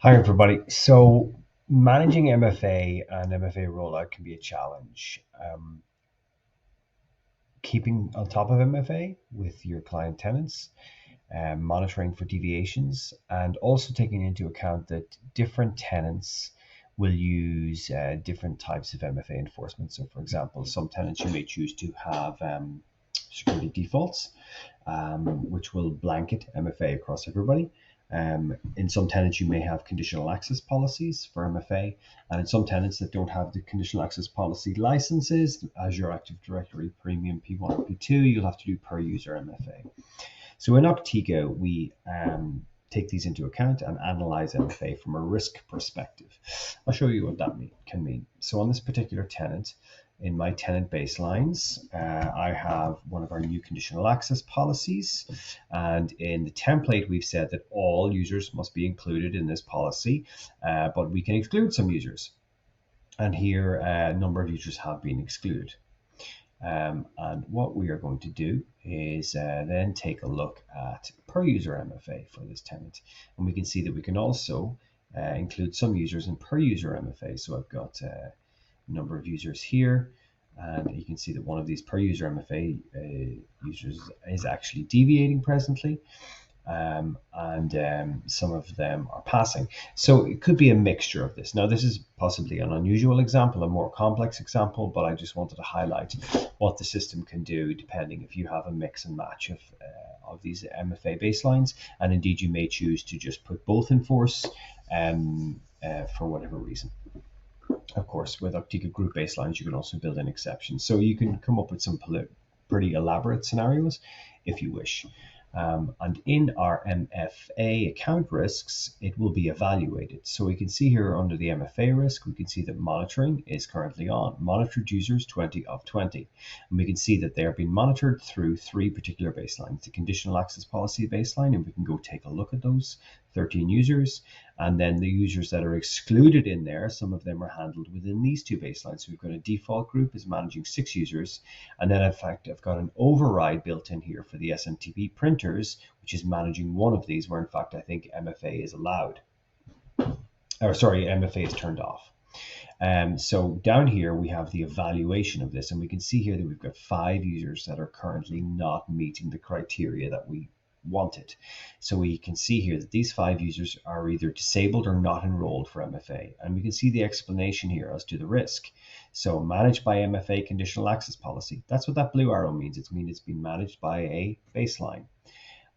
Hi, everybody. So, managing MFA and MFA rollout can be a challenge. Keeping on top of MFA with your client tenants, monitoring for deviations, and also taking into account that different tenants will use different types of MFA enforcement. So, for example, some tenants you may choose to have security defaults, which will blanket MFA across everybody. In some tenants, you may have conditional access policies for MFA, and in some tenants that don't have the conditional access policy licenses, as your Active Directory Premium P1 or P2, you'll have to do per user MFA. So in Octiga, we take these into account and analyze MFA from a risk perspective. I'll show you what that can mean. So on this particular tenant, in my tenant baselines, I have one of our new conditional access policies. And in the template, we've said that all users must be included in this policy, but we can exclude some users. And here, a number of users have been excluded. And what we are going to do is then take a look at per user MFA for this tenant. And we can see that we can also include some users in per user MFA. So I've got number of users here, and you can see that one of these per user MFA users is actually deviating presently, and some of them are passing. So it could be a mixture of this. Now, this is possibly an unusual example, a more complex example, but I just wanted to highlight what the system can do depending if you have a mix and match of these MFA baselines, and indeed you may choose to just put both in force for whatever reason. Of course, with Octiga group baselines, you can also build in exceptions. So you can come up with some pretty elaborate scenarios if you wish. And in our MFA account risks, it will be evaluated. So we can see here under the MFA risk, we can see that monitoring is currently on. Monitored users 20 of 20. And we can see that they are being monitored through three particular baselines. The conditional access policy baseline, and we can go take a look at those 13 users. And then the users that are excluded in there, some of them are handled within these two baselines. So we've got a default group is managing 6 users. And then in fact, I've got an override built in here for the SMTP printers, which is managing one of these, where in fact, I think MFA is allowed. Or sorry, MFA is turned off. So down here, we have the evaluation of this. And we can see here that we've got 5 users that are currently not meeting the criteria that we wanted. So we can see here that these 5 users are either disabled or not enrolled for MFA. And we can see the explanation here as to the risk. So managed by MFA conditional access policy. That's what that blue arrow means. It means it's been managed by a baseline.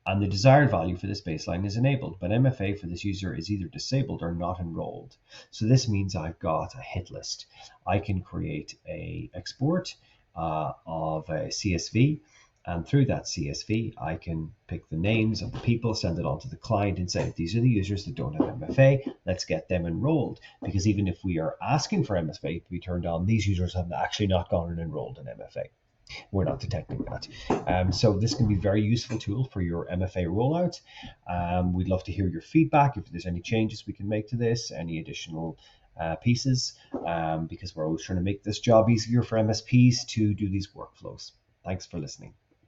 And the desired value for this baseline is enabled, but MFA for this user is either disabled or not enrolled. So this means I've got a hit list. I can create a export of a CSV, and through that CSV, I can pick the names of the people, send it on to the client and say, these are the users that don't have MFA, let's get them enrolled. Because even if we are asking for MFA to be turned on, these users have actually not gone and enrolled in MFA. We're not detecting that. So this can be a very useful tool for your MFA rollout. We'd love to hear your feedback. If there's any changes we can make to this, any additional pieces, because we're always trying to make this job easier for MSPs to do these workflows. Thanks for listening.